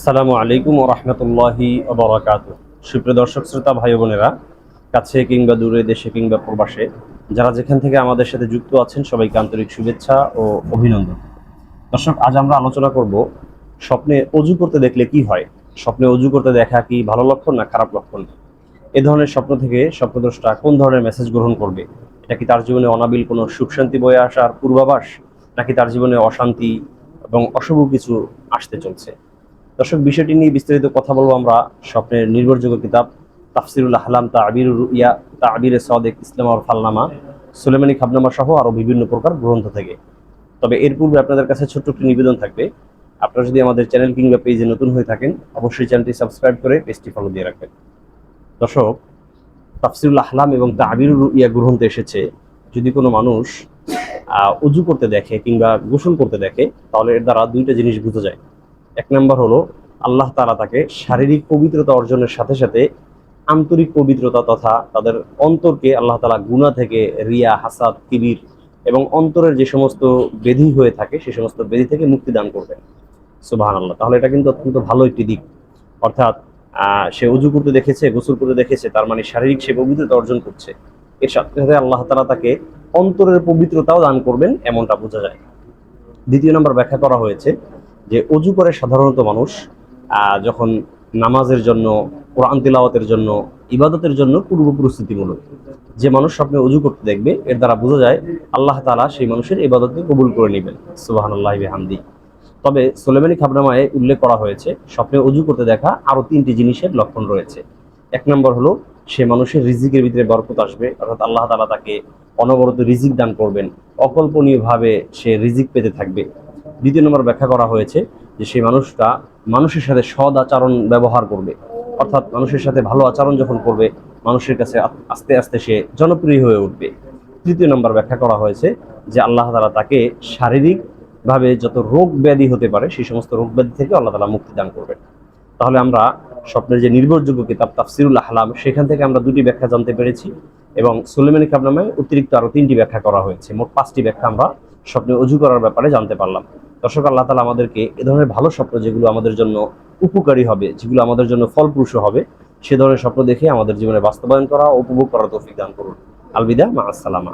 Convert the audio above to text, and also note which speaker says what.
Speaker 1: আসসালামু আলাইকুম ওয়া রাহমাতুল্লাহি ওয়া বারাকাতুহু। সুপ্রিয় দর্শক শ্রোতা ভাই বোনেরা, কাছে কিংবা দূরে, দেশে কিংবা প্রবাসে, যারা যেখান থেকে আমাদের সাথে যুক্ত আছেন সবাইকে আন্তরিক শুভেচ্ছা ও অভিনন্দন। দর্শক, আজ আমরা আলোচনা করব স্বপ্নে অজু করতে দেখলে কি হয়। স্বপ্নে অজু করতে দেখা কি ভালো লক্ষণ না খারাপ লক্ষণ? এ ধরনের স্বপ্ন থেকে স্বপ্নদ্রষ্টা কোন ধরনের মেসেজ গ্রহণ করবে? এটা কি তার জীবনে অনাবিল কোনো সুখ শান্তি বয়ে আসার পূর্বাভাস, নাকি তার জীবনে অশান্তি এবং অশুভ কিছু আসতে চলছে? দর্শক, বিষয়টি নিয়ে বিস্তারিত কথা বলবো আমরা স্বপ্নের নির্ভরযোগ্য কিতাব তাফসিরুল আহলাম, তাবিরুর রুইয়া, তাবিরে সাদেক, ইসলাম আর ফালনামা, সুলেমানি খাবনামা সহ আরো বিভিন্ন প্রকার গ্রন্থ থেকে। তবে এর পূর্বে আপনাদের কাছে ছোট্ট একটি নিবেদন থাকবে। আপনারা যদি আমাদের চ্যানেল কিংবা পেজে নতুন হয়ে থাকেন, অবশ্যই চ্যানেলটি সাবস্ক্রাইব করে পেজটি ফলো দিয়ে রাখবেন। দর্শক, তাফসিরুল আহলাম এবং তাবিরুর রুইয়া গ্রন্থে এসেছে, যদি কোনো মানুষ অজু করতে দেখে কিংবা গোসল করতে দেখে, তাহলে এর দ্বারা দুইটা জিনিস বোঝা যায়। এক নম্বর হলো, আল্লাহ তাআলা তাকে শারীরিক পবিত্রতা অর্জনের সাথে সাথে আন্তরিক পবিত্রতা তথা তাদের অন্তরকে আল্লাহ তাআলা গুনাহ থেকে, রিয়া, হাসাদ, কিবির এবং অন্তরের যে সমস্ত ব্যাধি হয়ে থাকে সে সমস্ত ব্যাধি থেকে মুক্তি দান করবেন। সুবহানাল্লাহ। তাহলে এটা কিন্তু অত্যন্ত ভালো একটি দিক। অর্থাৎ সে অজু করতে দেখেছে, গোসল করতে দেখেছে, তার মানে শারীরিক সে পবিত্রতা অর্জন করছে। এর সাথে সাথে আল্লাহ তাআলা তাকে অন্তরের পবিত্রতাও দান করবেন, এমনটা বোঝা যায়। দ্বিতীয় নম্বর ব্যাখ্যা করা হয়েছে যে অজু করে সাধারণত মানুষ যখন নামাজের জন্য, কোরআন তিলাওয়াতের জন্য, ইবাদতের জন্য পূর্ব প্রস্তুতিমূলক। যে মানুষ স্বপ্নে অজু করতে দেখবে, এর দ্বারা বোঝা যায় আল্লাহ তাআলা সেই মানুষের ইবাদতকে কবুল করে নেবেন। সুবহানাল্লাহি ওয়া বিহামদি। তবে সুলেমানি খাবনামায় উল্লেখ করা হয়েছে স্বপ্নে অজু করতে দেখা আরো তিনটি জিনিসের লক্ষণ রয়েছে। এক নম্বর হলো, সে মানুষের রিজিকের ভিতরে বরকত আসবে, অর্থাৎ আল্লাহ তাআলা তাকে অনবরত রিজিক দান করবেন, অকল্পনীয়ভাবে সে রিজিক পেতে থাকবে। দ্বিতীয় নম্বর ব্যাখ্যা করা হয়েছে যে সেই মানুষটা মানুষের সাথে সদ আচরণ ব্যবহার করবে, অর্থাৎ মানুষের সাথে ভালো আচরণ যখন করবে, মানুষের কাছে আস্তে আস্তে সে জনপ্রিয় হয়ে উঠবে। তৃতীয় নম্বর ব্যাখ্যা করা হয়েছে যে আল্লাহ তাআলা তাকে শারীরিক ভাবে যত রোগ ব্যাধি হতে পারে সেই সমস্ত রোগ ব্যাধি থেকে আল্লাহ তাআলা মুক্তি দান করবেন। তাহলে আমরা স্বপ্নের যে নির্ভরযোগ্য কিতাব তাফসিরুল আহলাম, সেখান থেকে আমরা দুটি ব্যাখ্যা জানতে পেরেছি, এবং সুলেমানি খাবনামায় অতিরিক্ত আরো তিনটি ব্যাখ্যা করা হয়েছে। মোট পাঁচটি ব্যাখ্যা আমরা স্বপ্নে অজু করার ব্যাপারে জানতে পারলাম। দর্শক, আল্লাহ তাআলা আমাদেরকে এ ধরনের ভালো স্বপ্ন, যেগুলো আমাদের জন্য উপকারী হবে, যেগুলো আমাদের জন্য ফলপ্রসূ হবে, সে ধরনের স্বপ্ন দেখে আমাদের জীবনে বাস্তবায়ন করা ও উপভোগ করার তৌফিক দান করুন। আলবিদা, মা আসসালামা।